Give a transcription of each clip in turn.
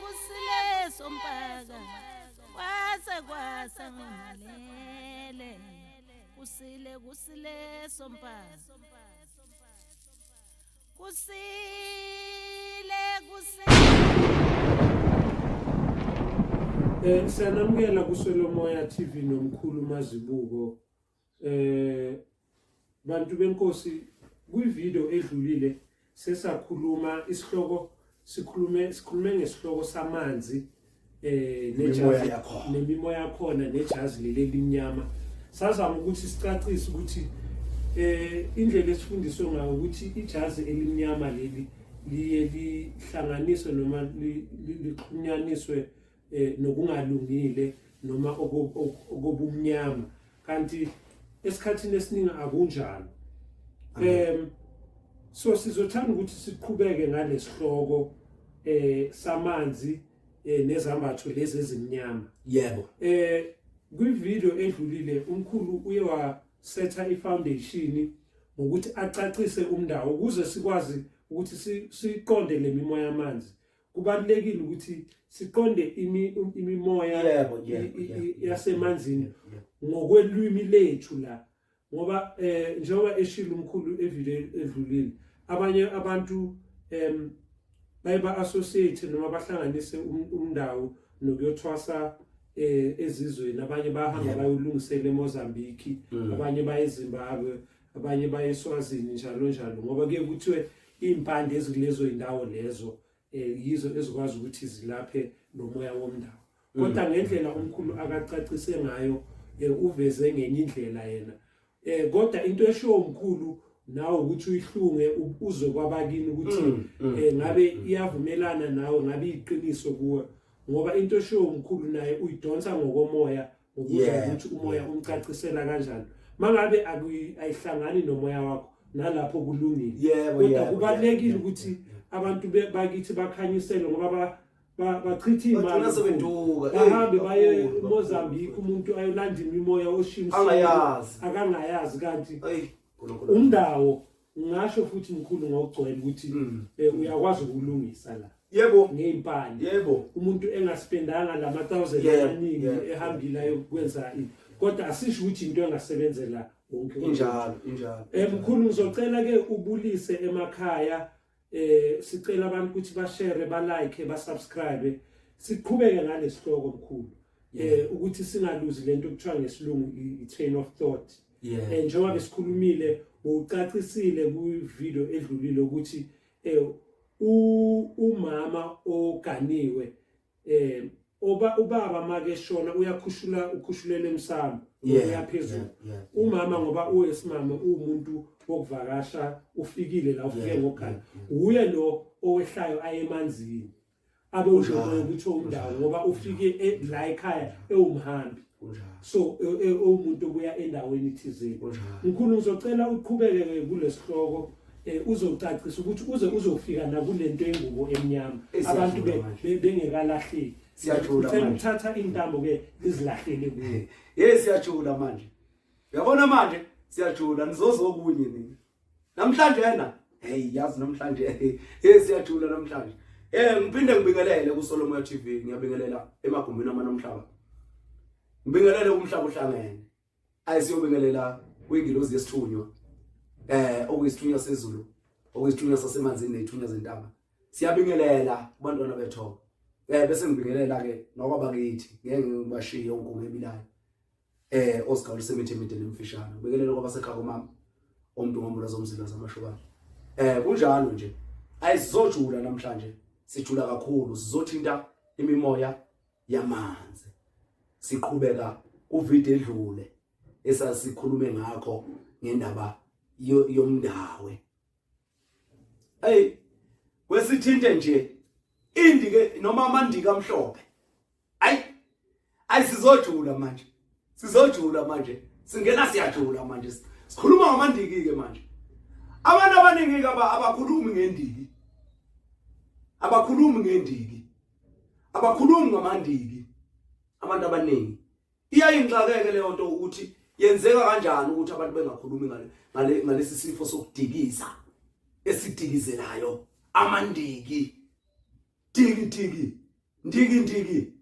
kusile sompaka kwasa ngalele kusile sompaka Sanamukela kuSolomoya TV nomkhulu Mazibuko. Bantu benkosi kwivideo edlulile sesakhuluma isihloko sikhulume ngesihloko samanzi nejazi nemimoya yakhona nejazi leli limnyama. Sazama ukuthi sicacise ukuthi indlela esifundiswe ngayo ukuthi ijazi elimnyama leli liye lihlanganiswe noma lixhunyaniswe nokungalungile noma okobumnyama kanti esikhathini esiningi akunjalo. So sizothanda ukuthi siqhubeke ngalesihloko samanzi nezambatho lezi ezimnyama. Yebo. Kwivideo edlulile umkhulu uye wasetha ifoundation ngokuthi acacise umndawo ukuze sikwazi ukuthi siqonde le mimoya yamanzi. Kubalulekile ukuthi siqonde imimoya yasemanzini ngokwelwimi lethu la ngoba njengoba eshilo umkhulu evideo edlulile abanye abantu bayiba associate noma bahlanganise umndawo nokuyothwasa ezizweni abanye bahamba bayolungisela eMozambique abanye baye eZimbabwe abanye baye eSwazini njalo ngoba kuye kuthiwe impande ezilezo indawo lezo yizo ezikwazi ukuthi zilaphe nomoya womndawo kodwa ngendlela umkhulu akacacise ngayo uveze ngenye indlela yena kodwa into esho umkhulu nawe ukuthi uyihlunge uzwe kwabakini ukuthi ngabe iyavumelana nawe ngabe iqiniso kuwe ngoba into esho umkhulu naye uyidonsa ngokomoya ukuze ukuthi umoya umcacisela kanjani mangabe ayihlangani nomoya wakho nalapho kulungile kodwa kubalekile ukuthi abantu bakithi bakhanyisele ngoba bachitha imali bahambe baye eMozambique umuntu ayolanda imimoya oshimisa akangayazi kanti umndawo ngisho futhi mkhulu ngokugcwele ukuthi uyakwazi ukulungisa la yebo ngeimpande yebo umuntu engaspendanga la 1000 amaningi ehambile ayokwenza kodwa asisho ukuthi into engasebenzela wonke injalo mkhulu ngizocela ke ubulise emakhaya sicela abantu ukuthi bashare balike basubscribe siqhubeke ngalesihloko mkhulu ukuthi singaluzi lento okuthiwa ngesilungu i-train of thought njengoba besikhulumile ucacisile ku-video edlulile ukuthi umama oganiwe ubaba make shona ukhushulele emsamo uyaphezulu umama ngoba uyesimama umuntu wokuvakasha ufikile la ufike ngogana uye lo owehlayo ayemanzini abe ujobe ukuthi umndawo ngoba ufike la ekhaya ewumhambi so umuntu obuya endaweni thizeni mkhulu ngizocela uqhubeke kulesihloko uzocacisa ukuthi uzofika na kulento engubo emnyama abantu bengekalahleki siyajula manje uthatha intambo ke izilahlele kuye siyajula manje uyabona manje siyajula nizozokunye nini namhlanje yena yazi namhlanje siyajula namhlanje ngiphinde ngibingelele kuSolomoya TV ngiyabingelela emagumbini amanamhlaba ngibingelele umhlaba uhlangene ayisiyobingelela kwingilozi yesithunywa okuyisithunywa sezulu okuyisithunywa sasemanzini nethunywa zentaba siyabingelela kubantwana bethu bese ngibingelela ke nokwaba kithi ngeke ngibashiye unkungu ebilayo Oscar usemithemide nemfishana ngibingelela kwabasekhaya mama umuntu ngombula zomzila zamashukana kunjalo nje ayizojula namhlanje sijula kakhulu sizothinta imimoya yamanzi siqhubeka uvideo edlule esasikhulume ngakho ngendaba yomndawe kwesithinte nje indike noma amandika amhlophe sizojula manje singena siyajula manje sikhuluma ngamandiki ke manje abantu abaningi abakhulumi ngendiki abakhulumi ngamandiki abantu abaningi iyayingxakeke leyo nto ukuthi yenzeka kanjani ukuthi abantu bengakhulumi ngalesi sifo sokudikisa esidikizelayo amandiki tiki ndiki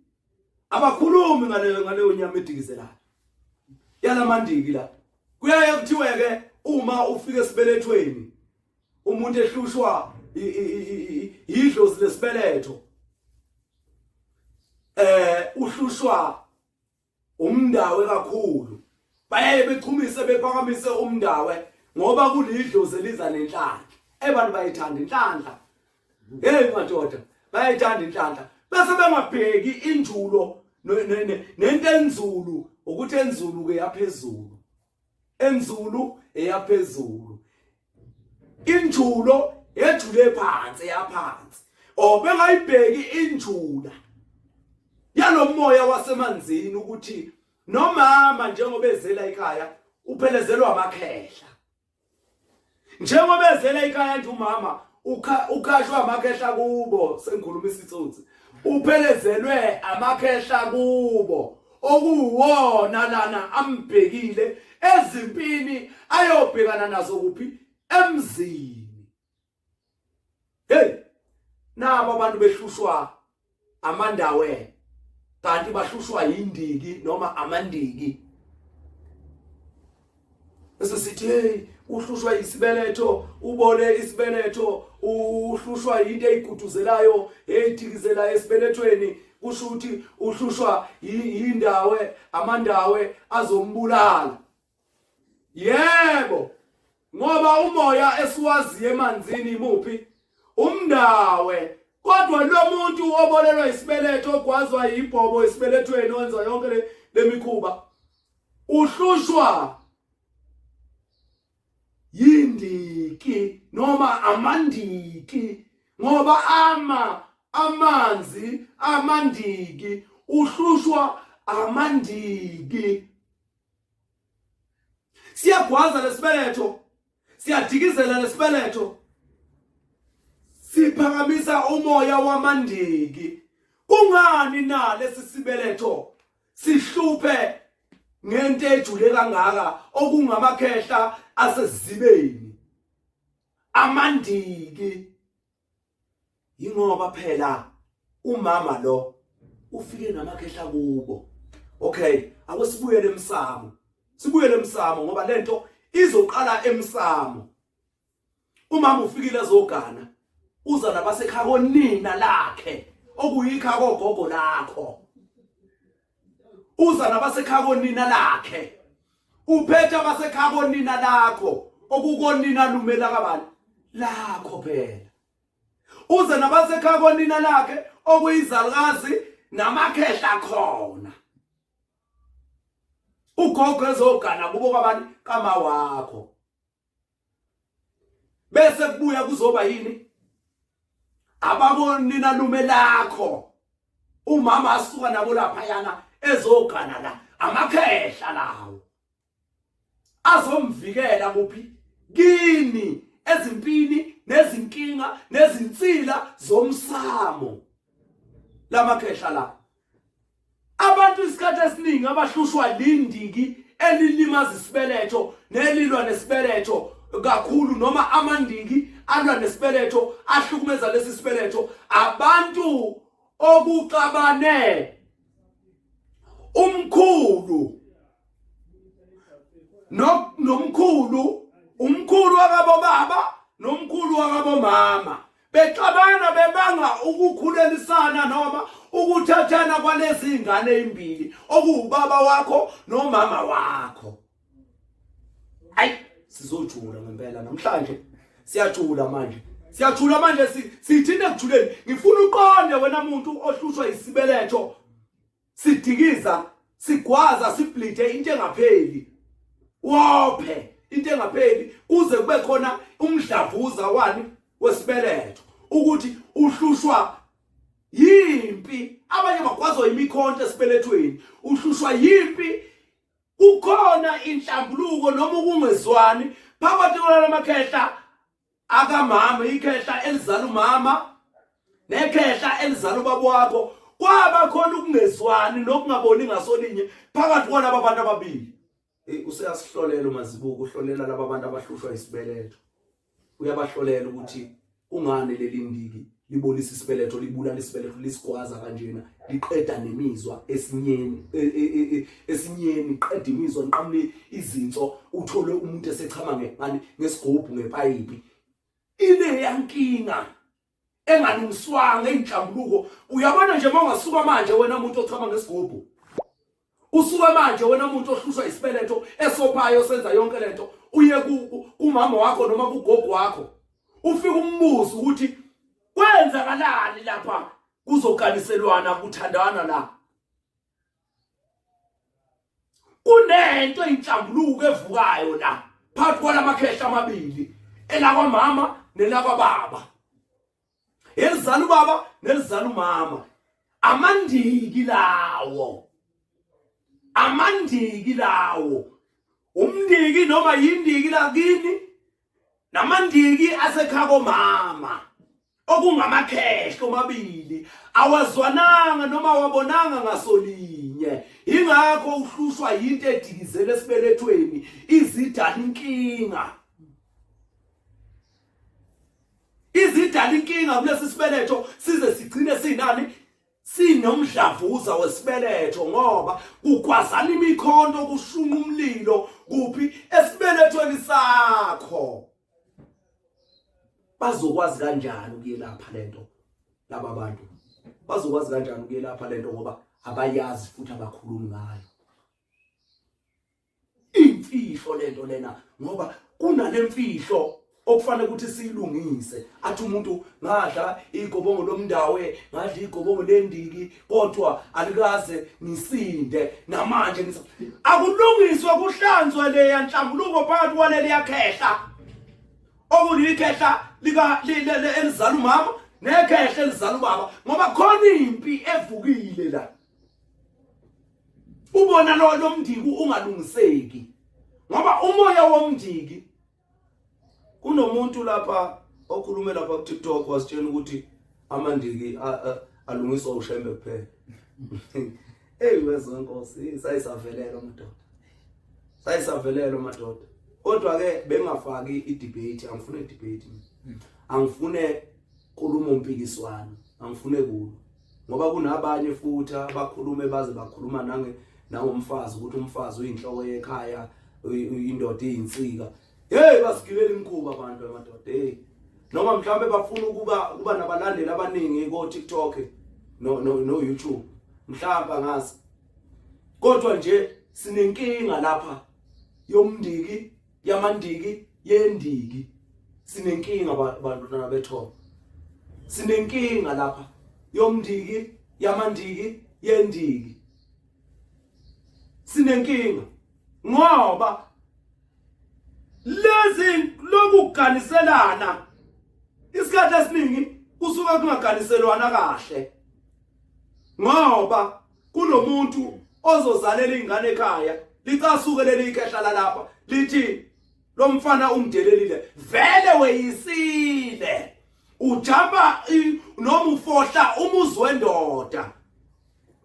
abakhulumi ngaleyo nyama edikizelayo yalamandiki la kuyaye kuthiwe ke uma ufika esibelethweni umuntu ehlushwa idlozi lesibeletho uhlushwa umndawe kakhulu bayaye bechumise bephakamise umndawe ngoba kulidlozi eliza nenhlanhla abantu bayithanda inhlanhla madoda bayithanda inhlanhla bese bengabheki injulo nento enzulu ukuthi enzulu ke yaphezulu enzulu eyaphezulu injulo ejule phansi yaphansi bengayibheki injula yalomoya wasemanzini ukuthi nomama njengoba ezela ekhaya uphelezelwa amakhehla njengoba ezela ekhaya nje umama ukhashwa amakhehla kubo sengikhuluma isitsotsi uphelezelwe amakhehla kubo okuwona lana ambhekile ezimpini ayobhekana nazo kuphi emzini nabo abantu behlushwa amandawe kanti bahlushwa indiki noma amandiki esisithi uhlushwa isibeletho ubole isibeletho uhlushwa into eyiguduzelayo eyithikizela esibelethweni kusho ukuthi uhlushwa indawe amandawe azombulala yebo ngoba umoya esiwazi emanzini imuphi umndawe kodwa lo muntu obolelwa isibeletho ogwazwa yibhobo esibelethweni wenza yonke lemikhuba uhlushwa yindiki noma amandiki ngoba amanzi amandiki uhlushwa amandiki siyagwaza lesibeletho siyadikizela lesibeletho siphakamisa umoya wamandiki kungani na lesi sibeletho sihluphe ngento ejule kangaka okungamakhehla asezibeni amandiki ingoba phela umama lo ufike namakhehla kubo okay akusibuyele emsamo sibuyele emsamo ngoba lento izoqala emsamo umama ufikile ezogana uza nabasekhaya konina lakhe okuyikha kogogo lakho uza nabasekhaya konina lakhe uphethe abasekhaya konina lakho okukonina lumela kabani lakho phela uza nabasekhaya konina lakhe okuyizalukazi namakhehla khona ugogo ezogana kubo kabani kama wakho bese kubuya kuzoba yini abakonina lume lakho umama asuka nabo lapha yana ezogana la amakhehla lawo azomvikela kuphi kini ezimpini nezinkinga nezinsila zomsamo lamakhehla la abantu isikhathi esiningi abahlushwa lindiki elilimaza isibeletho nelilwa nesibeletho kakhulu noma amandiki alwa nesibeletho ahlukumeza lesi sibeletho abantu okuxabane umkhulu umkhulu wakabo baba nomkhulu wakabo mama bexabana bebanga ukukhulelisana noma ukuthathana kwalezi ingane ezimbili okuubaba wakho nomama wakho hayi sizojula ngempela namhlanje siyajula manje sithinde kujuleni ngifuna uqonde wena muntu ohlushwa isibeletho sidikiza sigwaza siblide into engapheli wophe into engapheli kuze kube khona umdlavuza wani wesibeletho ukuthi uhlushwa yimpi abanye bagwazwa imikhonto esibelethweni uhlushwa yimpi ukhona inhlambuluko noma ukungezwani phakathi kwalamakhehla akamama ikhehla elizala umama nekhehla elizala ubaba wakho kwaba khona ukungezwani nokungaboni ngasolinye phakathi kwalabo abantu ababili useyasihlolela umazibuko uhlolela laba bantu abahlushwa isibeletho uyabahlolela ukuthi ungane lelindiki libolisa isibeletho libulala isibeletho lisigwaza kanjena liqeda nemizwa esinyeni qeda imizwa niqamle izinso uthole umuntu esechama ngani ngesigubhu ngepayipi ile yankinga engalungiswanga inhlambuluko uyabona nje mawungasuka manje wena umuntu ochama ngesigubhu usuka manje wena umuntu ohluswa isibeletho esophayo senza yonke lento uye kumama wakho noma kugogo wakho ufika umbuzo ukuthi kwenzakalani lapha kuzokaniselwana kuthandana la kunento inhlambuluko evukayo la phakathi kwalamakhehla amabili elakwa mama nelakwa baba elizala ubaba nelizala umama amandiki lawo umndiki noma yindiki lakini namandiki asekhako mama okungamakhehla omabili awazwananga noma wabonanga ngasolinye ingakho uhluswa into edikizele esibelethweni izidala inkinga kulesi sibeletho size sigcine sinani sinomdlavuza wesibeletho ngoba kugwazana imikhonto kushunqa umlilo kuphi esibelethweni sakho bazokwazi kanjani ukuyelapha lento laba bantu bazokwazi kanjani ukuyelapha lento ngoba abayazi futhi abakhulumi ngayo imfihlo lento lena ngoba kunalemfihlo okufanele ukuthi siyilungise athi umuntu ngadla igobongo lomndawe ngadla igobongo lendiki kodwa alikaze nisinde namanje akulungiswa kuhlanzwe le yanhlambuluko phakathi kwaleli yakhehla okulikhehla lika elizala umama nekhehla elizala ubaba ngoba khona impi evukile la ubona lo mndiki ungalungiseki ngoba umoya womndiki kunomuntu lapha okhulume lapha ku TikTok wasitshela ukuthi amandiki alungiswa ushembe kuphela hey wezonkosi sayisavelela madoda kodwa ke bengafaki idebate angifune idebate angifune khuluma umpikiswano angifune kulo ngoba kunabanye futhi abakhulume baze bakhuluma nangomfazi ukuthi umfazi uyinhloko yekhaya indoda iyinsika hey basigibela imkhuba abantu amadoda hey noma mhlambe bafuna kuba nabalandeli abaningi ko TikTok no YouTube mhlamba ngazi kodwa nje sinenkinga lapha yomndiki yamandiki yendiki sinenkinga bantwana bethu sinenkinga lapha yomndiki yamandiki yendiki sinenkinga ngoba lezi lokuganiselana isikhathi esiningi kusuka kungaganiselwana kahle ngoba kunomuntu ozozalela ingane ekhaya licasuke leli ikhehla lapha lithi lo mfana umdelelile vele weyisile ujamba noma ufohla umuzi wendoda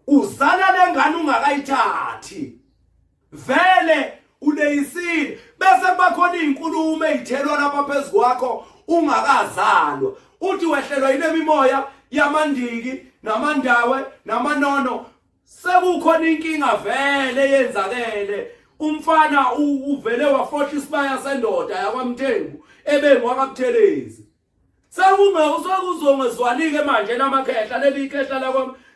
uzala lengane ungakayithathi vele uleyisile bese bakhona izinkulumo ezithelwa lapha phezulu kwakho ungakazalwa uthi wehlelwa yile mimoya yamandiki namandawe namanono sekukhona inkinga vele yenzakele umfana uvele wafohla isibaya sendoda yakwamthengu ebengwakabuthelezi sekuzongezwanike manje namakhehla leli ikhehla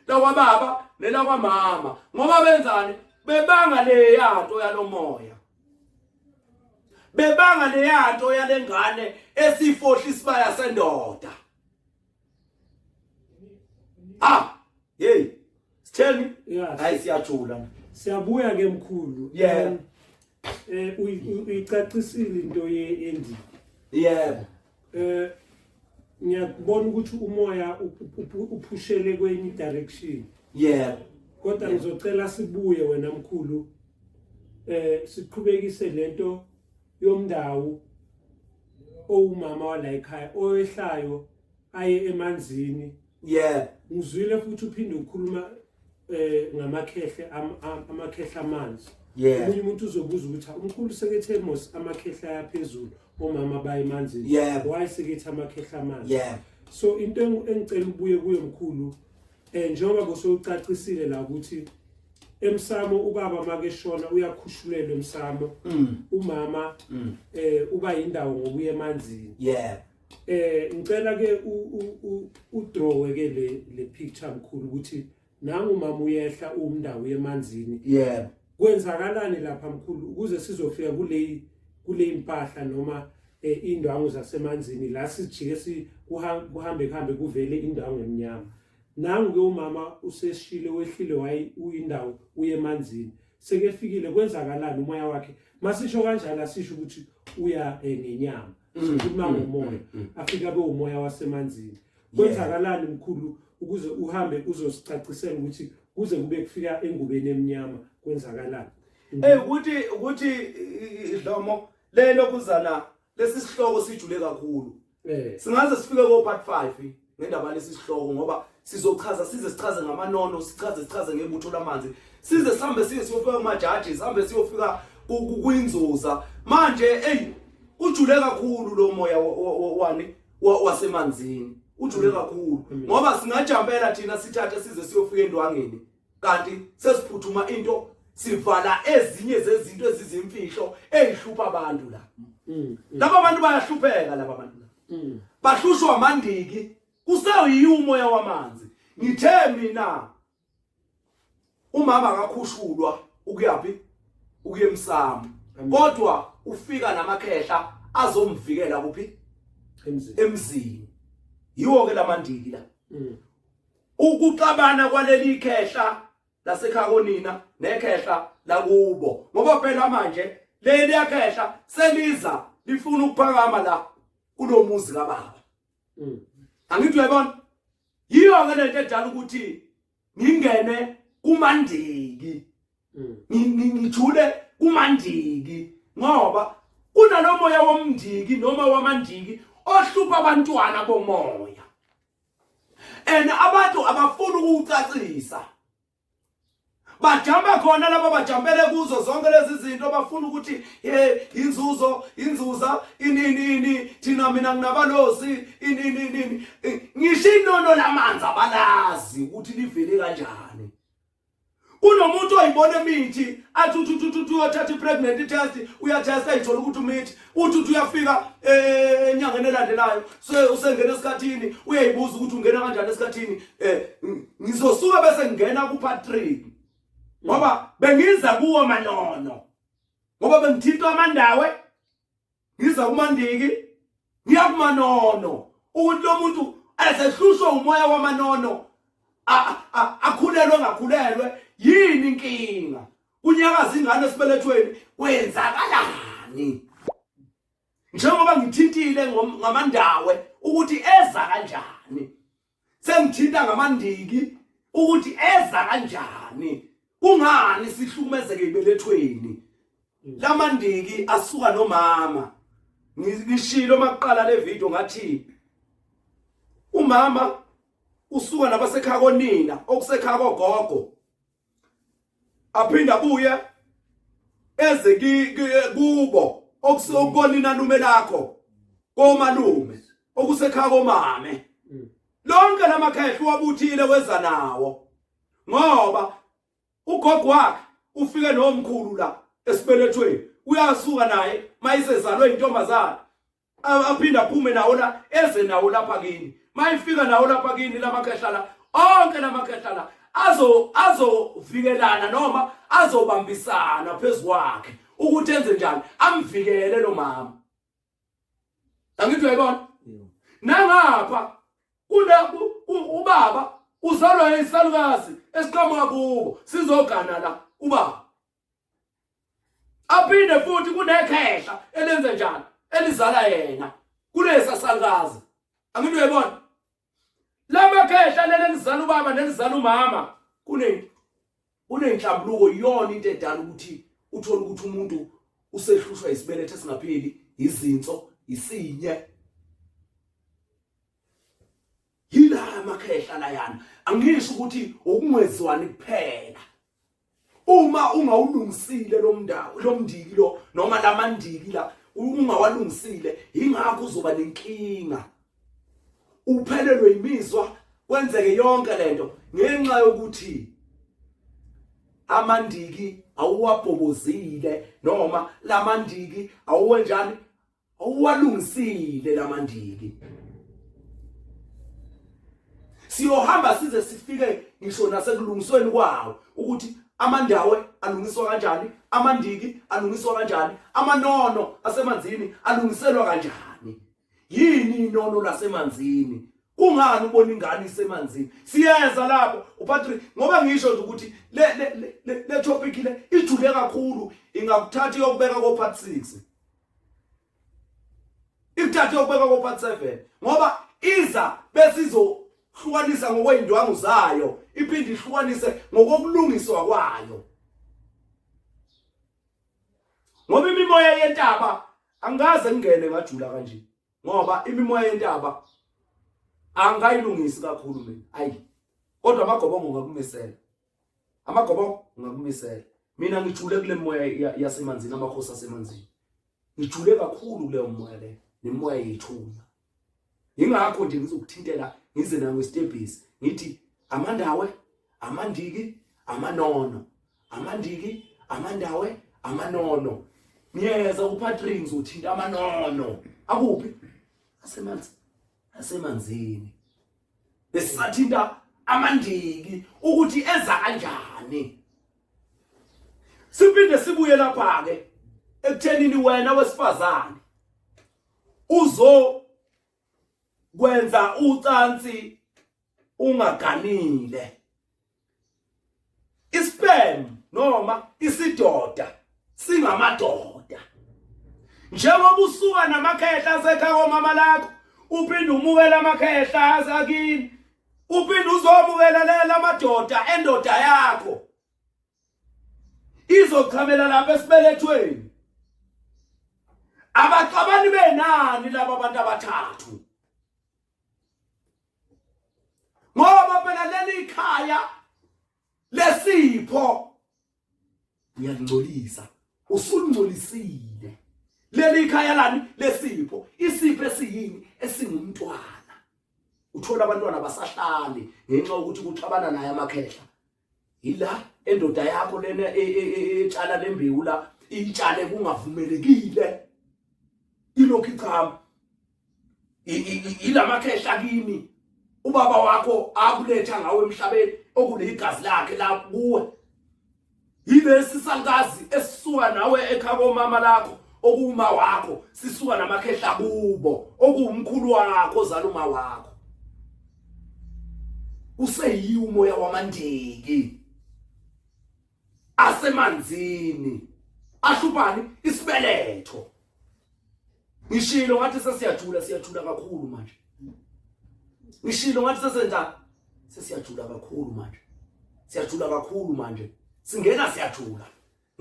lakwababa nelakwamama ngoba benzani bebanga le yanto yalomoya bebanga le yanto yalengane esifohla isibaya sendoda hey sitheni hayi siyajula siyabuya ke mkhulu yeah uyicacisile into yendiki yebo ngiyabona ukuthi umoya uphushele kwenye direction yebo kodwa ngizocela sibuye wena mkhulu siqhubekise lento yomndawo owumama wala ekhaya oyehlayo aye emanzini yebo ngizwile futhi uphinde ukhuluma ngamakhehle amakhehla amanzi Yeah. Omunye umuntu uzobuza ukuthi umkhulu sekethe mos amakhehla yaphezulu omama baye emanzini. Yeah. Why sekethe amakhehla amanzi? Yeah. So into engicela ubuye kuyo mkhulu njengoba bosowucacisile la ukuthi emsamo ubaba makeshona uyakhushulelwa emsamo umama uba indawo ngobuye emanzini. Yeah. Ngicela ke udraw ke le picture mkhulu ukuthi nangu mama uyehla umndawo yemanzini. Yeah. Kwenzakalani lapha mkhulu ukuze sizofika kule impahla noma indwangu zasemanzini la sijike kuhambe kuvele indwangu emnyama. Nangu ke umama useshile wehlile wayi uyindawo uye emanzini. Sekefikile kwenzakalani umoya wakhe? Masisho kanjalo asisho ukuthi uya ngenyama. Sikhuluma ngomoya. Afika be umoya wasemanzini. Kwenzakalani mkhulu ukuze uhambe uzosicacisela ukuthi kuze kube kufika engubeni emnyama kwenzakalani? Ukuthi Dlomo lelo kuzana lesisihloko sijule kakhulu. Singaze sifike ko part 5 ngendaba lesisihloko ngoba sichaze ngamanono, sichaze ngebutho lamanzi. Sihambe siyofika kumajaji, sihambe siyofika kuInzuza. Manje ujule kakhulu lo moya wasemanzini. Ujule kakhulu ngoba singajampela thina sithathe size siyofika endwangeni. Kanti sesiphuthuma into sivala ezinye zezinto ezizimfihlo ezihlupha abantu la. Laba abantu bayahlupheka laba bantu la. Bahlushwa amandiki kuseyumoya wamanzi. Ngithe mina umama akakhushulwa ukuyapi ukuyemsamo. Kodwa ufika namakhehla azomvikela kuphi emzini. Yiwo ke lamandiki la. Ukuxabana kwaleli khehla lasekhakonina nekhehla lakubo ngoba phela manje leli yakhehla seliza lifuna ukuphakama la kulomuzi kaBaba. Angithi uyabona yiyo ke lento edala ukuthi ngingene kumandiki. Ngijule kumandiki ngoba kunalomoya womndiki noma wamandiki ohlupha abantwana bomoya. Abantu abafuna ukucacisa. Bajamba khona laba bajampele kuzo zonke lezi zinto bafuna ukuthi inzuza ini thina mina nginabalosi ini ngisho inono lamanzi abalazi ukuthi livele kanjani. Kunomuntu oyibona imithi athi uthatha ipregnancy test uyatesta ithola ukuthi umithi uthi uyafika enyangeni elandelayo usengena esikhathini uyayibuza ukuthi ungena kanjani esikhathini ngizosuka bese ngena ku part 3 ngoba bengiza kuwo manono ngoba bengithintwa amandawe ngiza kumandiki ngiya kumanono ukuthi lo muntu asehlushwa umoya wamanono akhulelwe ngakhulelwe yini inkinga kunyakaza ingane esibelethweni kwenzakalani njengoba ngithintile ngamandawe ukuthi eza kanjani sengithinta ngamandiki ukuthi eza kanjani kungani sihlukumezeke ibelethweni lamandiki asuka nomama ngishilo maqala le video ngathi umama usuka nabasekhakonina okusekhaya kogogo aphinda buye eze kubo okusokonina lume lakho komalume okusekhaya komame lonke lamakhehla wabuthile weza nawo ngoba ugogo wakhe ufike nomkhulu la esibelethweni uyasuka naye mayisezalwe intombazana aphinda phume nawo la eze nawo lapha kini mayifika nawo lapha kini lamakhehla la onke lamakhehla la azovikelana noma azobambisana phezukwakhe ukuthi enze njani amvikele lo mama. Angithi uyayibona nangapha ubaba uzalwa yisalukazi esiqhamuka kubo sizogana la ubaba aphinde futhi kunekhehla elenze njani elizala yena kulesa salukazi. Angithi uyayibona lama khehla lelizala ubaba nelizala umama kunenhlambuluko yona into edala ukuthi uthola ukuthi umuntu usehlushwa isibelethe singapheli izinso isinye yila amakhehla la yana angisho ukuthi ukungezwani kuphela uma ungawulungisile lomndiki lo noma lamandiki la ungawalungisile ingakho uzoba nenkinga uphelelwe imizwa kwenzeke yonke lento ngenxa yokuthi amandiki awuwabhobozile noma lamandiki awuwenjani awuwalungisile lamandiki. Siyohamba size sifike ngisho nasekulungisweni kwawo ukuthi amandawe alungiswa kanjani, amandiki alungiswa kanjani, amanono asemanzini alungiselwa kanjani. Yini inono lasemanzini? Kungani ubona ingane isemanzini? Siyeza lapho uPatrick ngoba ngisho nje ukuthi le topic le ijule kakhulu ingakuthatha yokubeka ko part 6. Ikuthatha yokubeka ko part 7 ngoba iza besizohlukanisa ngokwendwangu zayo iphinde ihlukanise ngokokulungiswa kwayo. Ngoba imimoya yentaba angaze ngene ngajula kanje ngoba imimoya yentaba angayilungisi kakhulu mina ayi kodwa amagobongo ngakumisela amagobongo ngakumisela mina ngijule kule moya yasemanzini amakhosi asemanzini ngijule kakhulu kule moya le nemoya yethunya ingakho nje ngizokuthintela ngize na ngestebhisi ngithi amandawe amandiki amanono amandiki amandawe amanono niyeza uPatrick ngizothinta amanono akuphi asemanzini besathinta amandiki ukuthi eza kanjani. Siphinde sibuye lapha ke ekuthenini wena wesifazane uzo kwenza ucansi ungaganile. Ispam noma isidoda singamadoda njengoba usuka namakhehla asekhaya mama lakho uphinde umukela amakhehla azakini uphinde uzomukela lela madoda endoda yakho izochamela lapha esibelethweni. Abaqabani benani laba abantu abathathu ngoba phela leli ikhaya lesipho uyangcolisa usulungcolisile leli ikhaya lani lesipho isipho esiyini esingumntwana uthola abantwana basahlali ngenxa ukuthi kuxabana naye amakhehla ila endoda yakho lena etshala lembewu la itshale kungavumelekile ilokhu ichama ilamakhehla kimi ubaba wakho akuletha ngawe emhlabeni okunegazi lakhe la kuwe yilesi sangazi esisuka nawe ekhaya mama lakho okuma wakho sisuka namakhehla kubo okuwumkhulu wakho zaluma wakho useyi umoya wamandiki asemanzini ahlupani isibeletho. Ngishilo ngathi siyajula kakhulu manje. Ngishilo ngathi sesiyajula kakhulu manje. Siyajula kakhulu manje. Singena siyajula.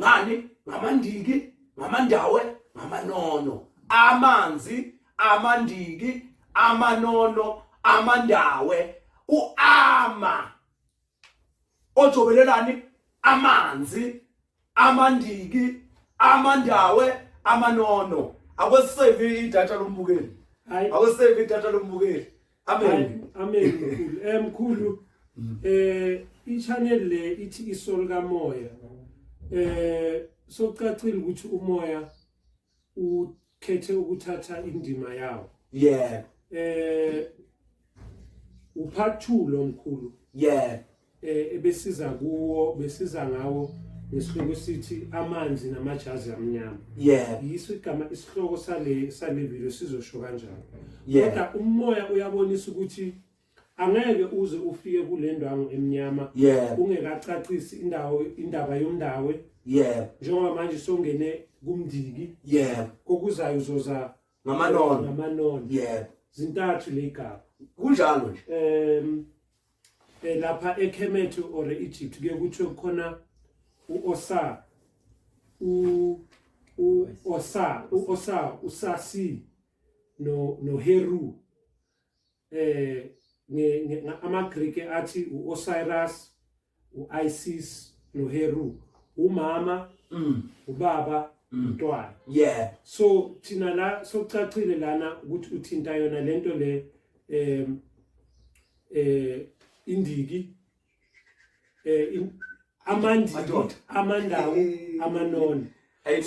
Ngani? Ngamandiki, ngamandawe, ngamanono. Amanzi, amandiki, amanono, amandawe, uama. Ojobelelani amanzi, amandiki, amandawe, amanono. Akwesave idatha lombukeli. Akwesave idatha lombukeli. Amen. Amen mkhulu. I-channel le ithi isol kamoya. Sokucacile ukuthi umoya ukhethe ukuthatha indima yawo. Yeah. Upart 2 lo mkhulu. Yeah. Ebesiza kuwo, besiza ngawo nesihloko sithi amanzi namajazi amnyama. Yeah. Yiso igama isihloko sale video sizosho kanjalo. Yeah. Kodwa umoya uyabonisa ukuthi angeke uze ufike kule ndwangu emnyama ungekacacisi indaba yomndawe. Yeah. Njengoba manje songene kumndiki. Yeah. Kokuzayo uzoza ngamanono. Yeah. Zintathu legaba. Kunjalo nje. Lapha eKemet or Egypt kuye kuthiwe khona uOsa usasi no Heru ama Greek athi uOsiris uIsis no Heru umama ubaba umntwana yeah so thina la sokucacile lana ukuthi uthinta yona lento le indiki amandiki amandawo amanoni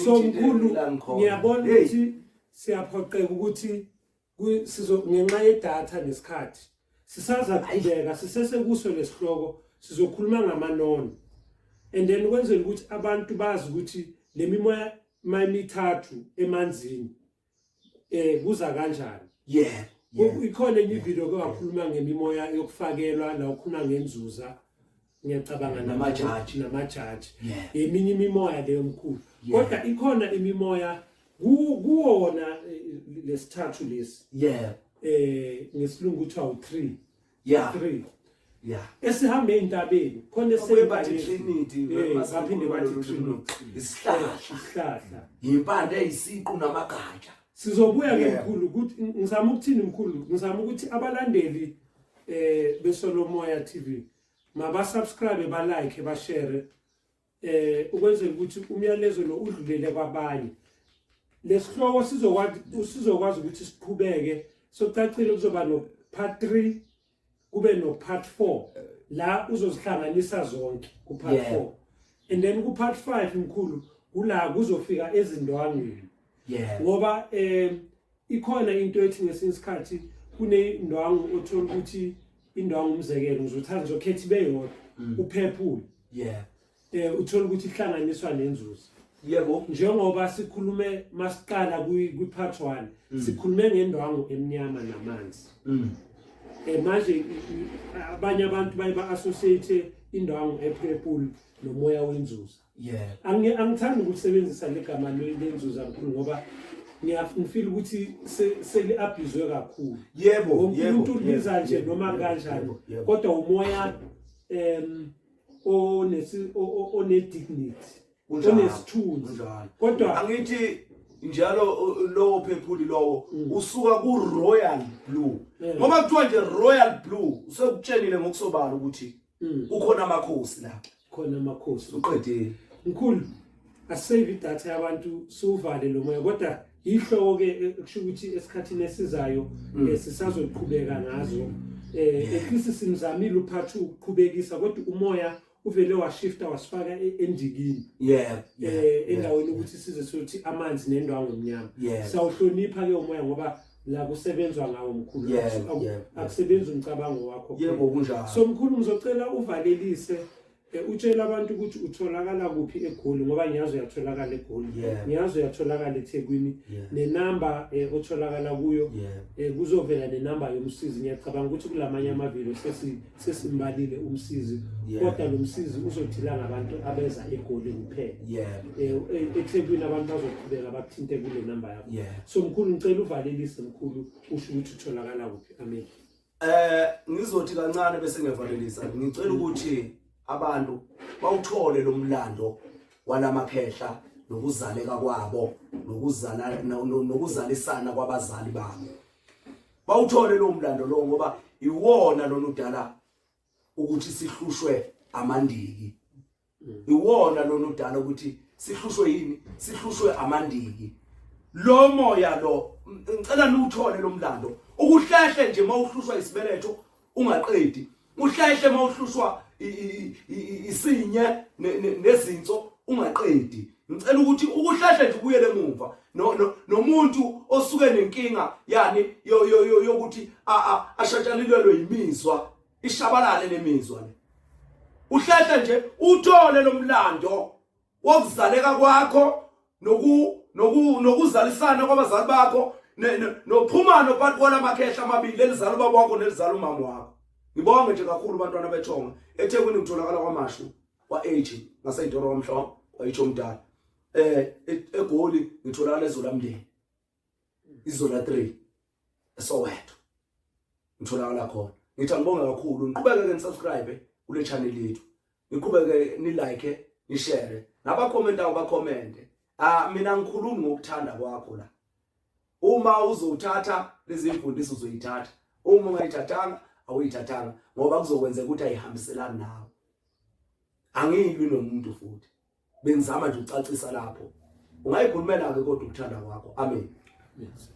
so mkhulu ngiyabona ukuthi siyaphoqeka ukuthi ngenxa yedatha nesikhathi sisaza qhubeka sisesekuso lesihloko sizokhuluma ngamanoni and then kwenzela ukuthi abantu bazi ukuthi le mimoya mayimithathu emanzini kuza kanjani yeah ikhona enye video kwakhuluma ngemimoya yokufakelwa la ukhuluma ngenzuza ngiyacabanga namajaji eminye imimoya leyo mkhulu kodwa ikhona imimoya kuwona lesithathu lesi ngesilungu kuthiwa u3 3 esihambe entabeni khona sebathi Trinity baphinde bathi Trinity isihlahla impande eyisiqu namagatsha sizobuya ke mkhulu ukuthi ngizama ukuthini mkhulu ngizama ukuthi abalandeli beSolomoya TV mabasubscribe balike bashare ukwenzela ukuthi umyalezo lo udlulele kwabanye lesihloko sizokwazi ukuthi siqhubeke sokucacile kuzoba no part 3 kube no part 4 la uzozihlanganisa zonke ku part 4 and then ku part 5 mkhulu kula kuzofika ezindwangweni ngoba ikhona into ethi ngesinsikhathi kunendwangu othola ukuthi indwangu umzekelo ngizothanda ngizokhetha beyodwa uphephule uthola ukuthi ihlanganiswa nenzuzo yebo njengoba sikhulume masiqala ku part 1 sikhulume ngendwangu emnyama namanzi manje abanye abantu bayiba associate indwangu ephephule nomoya wenzuzo angithandi ukusebenzisa legama lenzuzo kakhulu ngoba ngiyafeel ukuthi seli abuswe kakhulu yebo umuntu uliza nje noma kanjani kodwa umoya one dignity onesithunzi kodwa angithi njalo lowo phephuli lowo usuka ku royal blue ngoba kuthiwa nje royal blue usekutshenile ngokusobala ukuthi ukhona amakhosi la khona amakhosi uqedile mkhulu asave idatha yabantu suvale lo moya kodwa ihloko ke kusho ukuthi esikhathini esizayo sisazoqhubeka ngazo ekhisi simzamile uphathu ukuqhubekisa kodwa umoya uvele washifta wasifaka endikini endaweni ukuthi size sokuthi amanzi nendwangu omnyama sawuhlonipha ke umoya ngoba la kusebenzwa ngawo mkhulu akusebenzi umcabango wakho yebo kunjalo so mkhulu ngizocela uvalelise utshela abantu ukuthi utholakala kuphi eGoli ngoba ngiyazi uyatholakala eGoli ngiyazi uyatholakala eThekwini nenamba otholakala kuyo kuzovela nenamba yomsizi ngiyacabanga ukuthi kulamanye amavideo sesimbalile umsizi kodwa lo msizi uzothila ngabantu abeza eGoli kuphela eThekwini abantu bazoqhubeka bakuthinte kule namba yakho so mkhulu ngicela uvalelise mkhulu usho ukuthi utholakala kuphi amen ngizothi kancane bese ngiyavalelisa ngicela ukuthi abantu bawuthole lo mlando walamakhehla nokuzaleka kwabo nokuzalisana kwabazali babo bawuthole lo mlando lo ngoba iwona lona udala ukuthi sihlushwe amandiki iwona lona udala ukuthi sihlushwe yini sihlushwe amandiki lo moya lo ngicela niwuthole lo mlando ukuhlehle nje mawuhlushwa isibeletho ungaqedi uhlehle mawuhlushwa isinye nezinso ungaqedi ngicela ukuthi ukuhlehle nje kuyele emuva nomuntu osuke nenkinga yani yokuthi ashatshalilelwe yimizwa ishabalale lemizwa le uhlehle nje uthole lo mlando wokuzaleka kwakho nokuzalisana kwabazali bakho nophumano phakathi kwalamakhehla amabili elizalo baba wakho nelizalo umama wakho ngibonge nje kakhulu abantwana bethonga eThekwini ngitholakala kwamashu kwa8 ngaseyidoro kwamhlongo kwayicho mdala eGoli ngitholakala eZolamndeni iZola 3 eSoweto ngitholakala khona ngithi ngibonge kakhulu niqhubeke ke nisubscribe kule channel yethu niqhubeke ni like ni share nabakhomenta abakhomente mina ngikhuluma ngokuthanda kwakho la uma uzothatha lezi imfundiso uzoyithatha uma ungayithathanga awuyithathanga ngoba kuzokwenzeka ukuthi ayihambiselani nawe angilwi nomuntu futhi bengizama nje ukucacisa lapho ungayikhulumela ke kodwa ukuthanda kwakho amen Yes.